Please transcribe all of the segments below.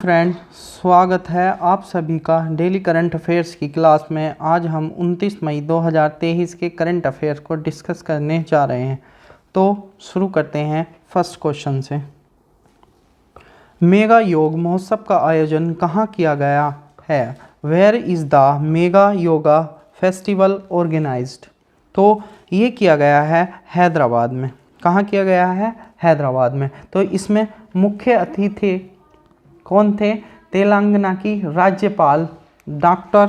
Friend, स्वागत है आप सभी का डेली करंट अफेयर्स की क्लास में। आज हम 29 मई 2023 के करंट अफेयर्स को डिस्कस करने जा रहे हैं। तो शुरू करते हैं फर्स्ट क्वेश्चन से। मेगा योग महोत्सव का आयोजन कहाँ किया गया है? Where is the mega yoga festival organised? तो ये किया गया है हैदराबाद में। कहाँ किया गया है? हैदराबाद में। तो इसमें मुख्य अतिथि कौन थे? तेलंगाना की राज्यपाल डॉक्टर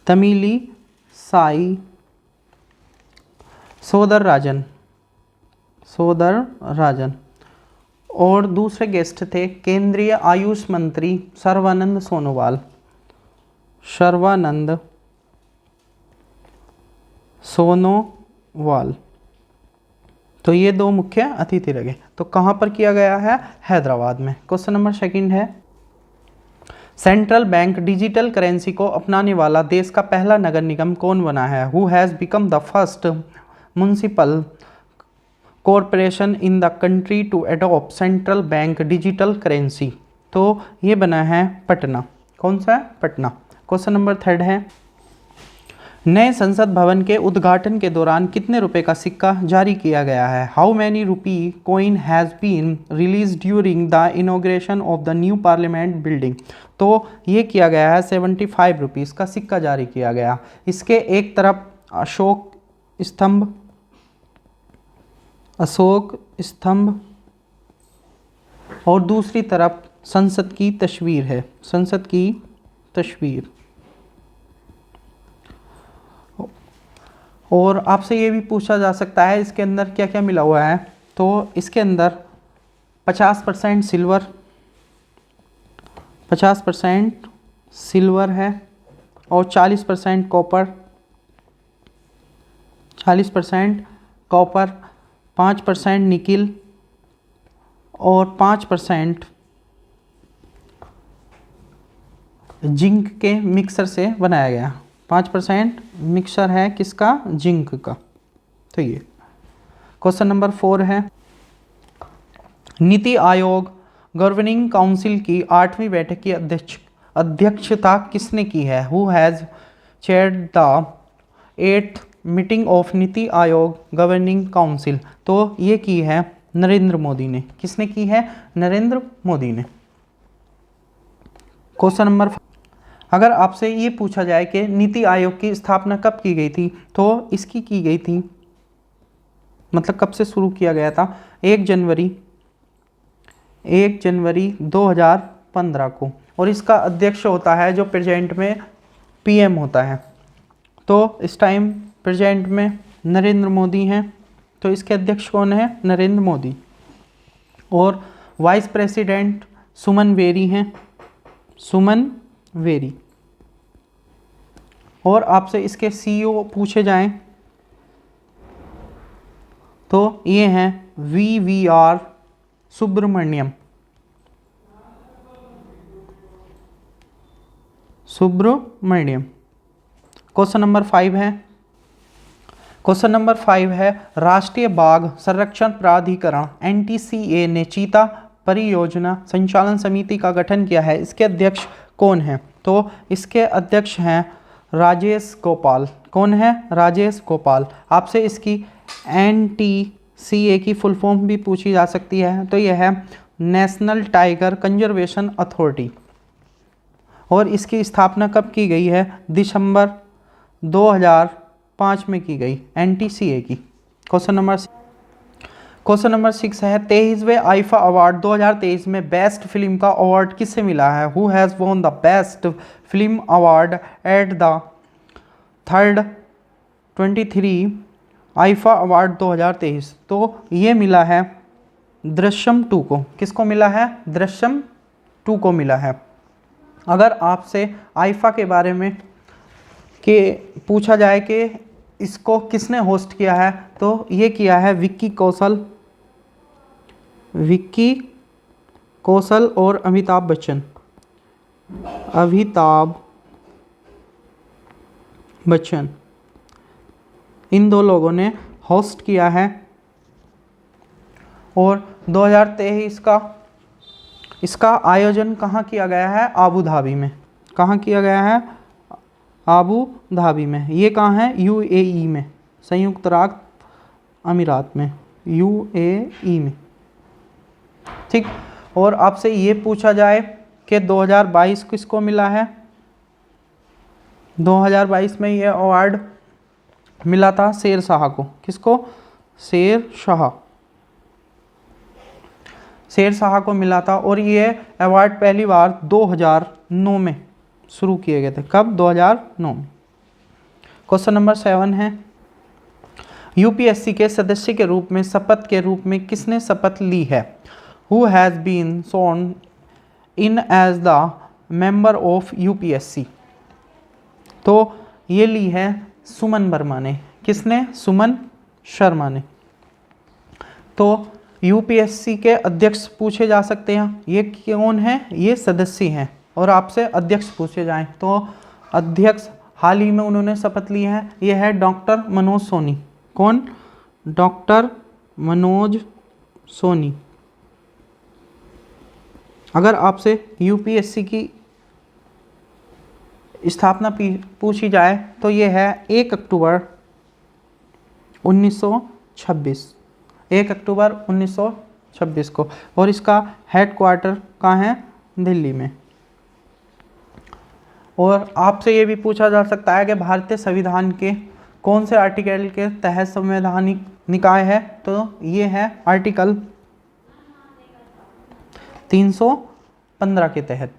तमिली साई सौदरराजन और दूसरे गेस्ट थे केंद्रीय आयुष मंत्री सर्बानंद सोनोवाल। तो ये दो मुख्य अतिथि रहे। तो कहाँ पर किया गया है? हैदराबाद में। क्वेश्चन नंबर सेकंड है, सेंट्रल बैंक डिजिटल करेंसी को अपनाने वाला देश का पहला नगर निगम कौन बना है? Who has become the first municipal corporation in the country to adopt central bank digital currency? तो ये बना है पटना। कौन सा है? पटना। क्वेश्चन नंबर थर्ड है, नए संसद भवन के उद्घाटन के दौरान कितने रुपए का सिक्का जारी किया गया है? How many rupee coin has been release during the inauguration of the new parliament building? तो ये किया गया है 75 रुपीज़ का सिक्का जारी किया गया। इसके एक तरफ अशोक स्तंभ और दूसरी तरफ संसद की तस्वीर है। संसद की तस्वीर। और आपसे ये भी पूछा जा सकता है इसके अंदर क्या क्या मिला हुआ है? तो इसके अंदर 50% सिल्वर है और 40% कॉपर, 5% निकिल और 5% जिंक के मिक्सर से बनाया गया। 5% मिक्सर है किसका? जिंक का। तो ये क्वेश्चन नंबर 4 है, नीति आयोग गवर्निंग काउंसिल की 8वीं बैठक की अध्यक्षता किसने की है? Who has chaired the 8th meeting of NITI Aayog governing council? तो ये की है नरेंद्र मोदी ने। किसने की है? नरेंद्र मोदी ने। क्वेश्चन नंबर, अगर आपसे ये पूछा जाए कि नीति आयोग की स्थापना कब की गई थी, तो इसकी की गई थी, मतलब कब से शुरू किया गया था? 1 जनवरी 2015 को। और इसका अध्यक्ष होता है जो प्रेजेंट में पीएम होता है। तो इस टाइम प्रेजेंट में नरेंद्र मोदी हैं। तो इसके अध्यक्ष कौन है? नरेंद्र मोदी। और वाइस प्रेसिडेंट सुमन वेरी हैं। और आपसे इसके सीईओ पूछे जाएं तो ये हैं VVR सुब्रमण्यम। क्वेश्चन नंबर 5 है, राष्ट्रीय बाघ संरक्षण प्राधिकरण NTCA ने चीता परियोजना संचालन समिति का गठन किया है। इसके अध्यक्ष कौन हैं? तो इसके अध्यक्ष हैं राजेश गोपाल। कौन है? राजेश गोपाल। आपसे इसकी NTCA की फुल फॉर्म भी पूछी जा सकती है। तो यह है नेशनल टाइगर कंजर्वेशन अथॉरिटी। और इसकी स्थापना कब की गई है? दिसंबर 2005 में की गई NTCA की। क्वेश्चन नंबर 6 है, 23वें आईफा अवार्ड 2023 में बेस्ट फिल्म का अवार्ड किसे मिला है? Who has won the best film award at the 3rd 23 IIFA award 2023? तो ये मिला है दृश्यम 2 को। किसको मिला है? दृश्यम 2 को मिला है। अगर आपसे आईफा के बारे में पूछा जाए कि इसको किसने होस्ट किया है, तो ये किया है विक्की कौशल और अमिताभ बच्चन, इन दो लोगों ने होस्ट किया है। और 2023 का इसका आयोजन कहाँ किया गया है? आबू धाबी में। कहाँ किया गया है? आबू धाबी में। ये कहाँ है? यूएई में, संयुक्त अरब अमीरात में, यूएई में। ठीक। और आपसे ये पूछा जाए कि 2022 किसको मिला है? 2022 में ये अवार्ड मिला था शेर शाह को। किसको? शेर शाह को मिला था। और ये अवार्ड पहली बार 2009 में शुरू किए गए थे। कब? 2009 में। क्वेश्चन नंबर 7 है, यूपीएससी के सदस्य के रूप में शपथ के रूप में किसने शपथ ली है? Who has been sworn in as the member of UPSC? तो ये ली है सुमन वर्मा ने। किसने? सुमन शर्मा ने। तो यूपीएससी के अध्यक्ष पूछे जा सकते हैं। ये कौन है? ये सदस्य हैं। और आपसे अध्यक्ष पूछे जाएं तो अध्यक्ष हाल ही में उन्होंने शपथ ली है, ये है डॉक्टर मनोज सोनी। कौन? डॉक्टर मनोज सोनी। अगर आपसे यूपीएससी की स्थापना पूछी जाए तो ये है 1 अक्टूबर 1926, 1 अक्टूबर 1926 को। और इसका हेडक्वार्टर कहाँ है? दिल्ली में। और आपसे ये भी पूछा जा सकता है कि भारतीय संविधान के कौन से आर्टिकल के तहत संवैधानिक निकाय है? तो ये है आर्टिकल 315 के तहत।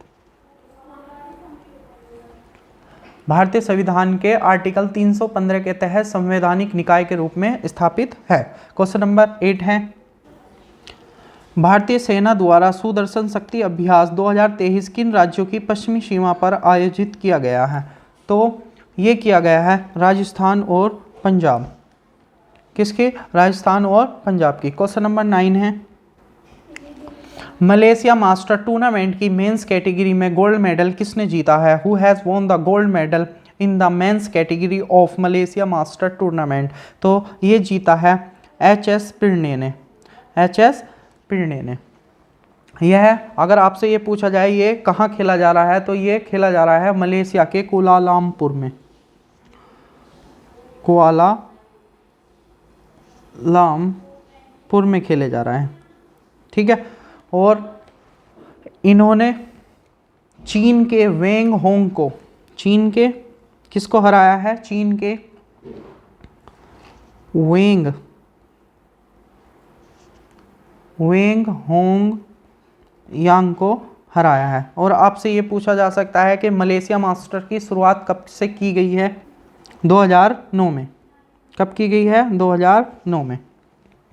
भारतीय संविधान के आर्टिकल 315 के तहत संवैधानिक निकाय के रूप में स्थापित है। क्वेश्चन नंबर 8 है, भारतीय सेना द्वारा सुदर्शन शक्ति अभ्यास 2023 किन राज्यों की पश्चिमी सीमा पर आयोजित किया गया है? तो ये किया गया है राजस्थान और पंजाब। किसके? राजस्थान और पंजाब की। क्वेश्चन नंबर 9 है, मलेशिया मास्टर टूर्नामेंट की मेंस कैटेगरी में गोल्ड मेडल किसने जीता है? Who has won the gold medal in the men's category of Malaysia master tournament? तो ये जीता है एच.एस. पिर्ने ने। एच.एस. पिर्ने ने। यह अगर आपसे ये पूछा जाए ये कहाँ खेला जा रहा है, तो ये खेला जा रहा है मलेशिया के कुआलालंपुर में। कुआलालंपुर में खेले जा रहा है। ठीक है। और इन्होंने चीन के वेंग होंग को, चीन के किसको हराया है? चीन के वेंग होंग यांग को हराया है। और आपसे ये पूछा जा सकता है कि मलेशिया मास्टर की शुरुआत कब से की गई है? 2009 में। कब की गई है? 2009 में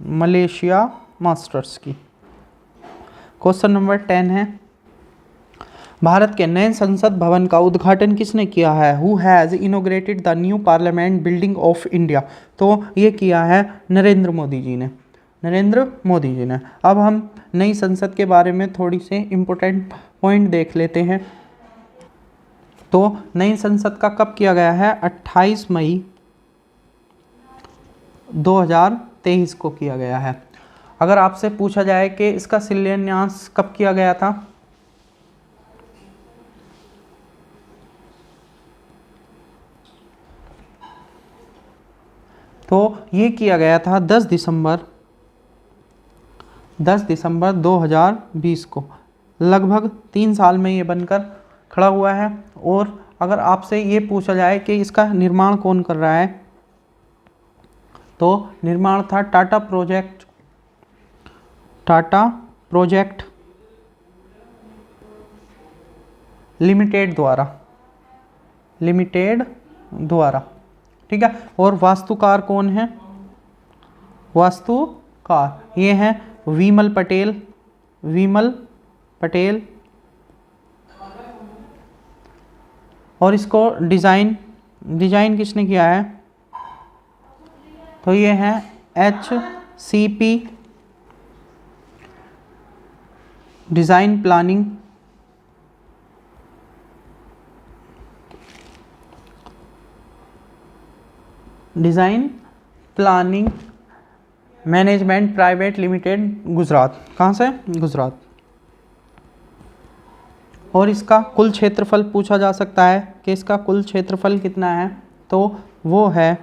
मलेशिया मास्टर्स की। क्वेश्चन नंबर 10 है, भारत के नए संसद भवन का उद्घाटन किसने किया है? Who has inaugurated the new parliament building of India? तो ये किया है नरेंद्र मोदी जी ने। नरेंद्र मोदी जी ने। अब हम नई संसद के बारे में थोड़ी से इम्पोर्टेंट पॉइंट देख लेते हैं। तो नई संसद का कब किया गया है? 28 मई 2023 को किया गया है। अगर आपसे पूछा जाए कि इसका शिलान्यास कब किया गया था, तो ये किया गया था 10 दिसंबर 2020 को। लगभग 3 साल में ये बनकर खड़ा हुआ है। और अगर आपसे ये पूछा जाए कि इसका निर्माण कौन कर रहा है, तो निर्माण था टाटा प्रोजेक्ट लिमिटेड द्वारा। ठीक है। और वास्तुकार कौन है? वास्तुकार ये हैं विमल पटेल। और इसको डिजाइन किसने किया है? तो ये है HCP design planning design planning management private limited Gujarat. कहाँ से? गुजरात। और इसका कुल क्षेत्रफल पूछा जा सकता है कि इसका कुल क्षेत्रफल कितना है, तो वो है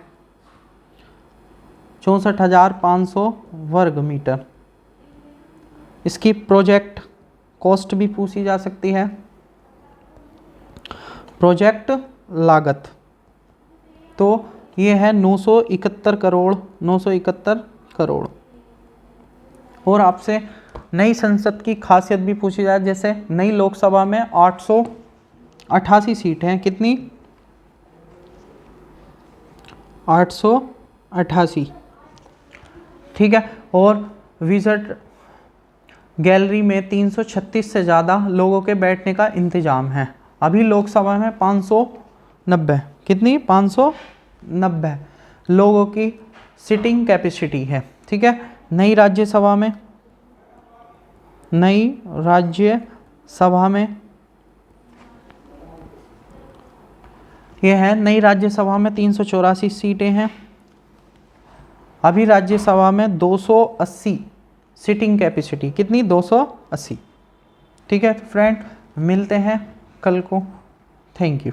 64,500 वर्ग मीटर। इसकी प्रोजेक्ट कॉस्ट भी पूछी जा सकती है, प्रोजेक्ट लागत, तो ये है 971 करोड़, 971 करोड़। और आपसे नई संसद की खासियत भी पूछी जाए, जैसे नई लोकसभा में 888 सीट हैं। कितनी? 888। ठीक है। और विजिट गैलरी में 336 से ज़्यादा लोगों के बैठने का इंतजाम है। अभी लोकसभा में 590, कितनी? 590 लोगों की सिटिंग कैपेसिटी है। ठीक है। नई राज्यसभा में, नई राज्यसभा में यह है, नई राज्यसभा में 384 सीटें हैं। अभी राज्यसभा में 280 सिटिंग कैपेसिटी, कितनी? 280। ठीक है फ्रेंड, मिलते हैं कल को। Thank you.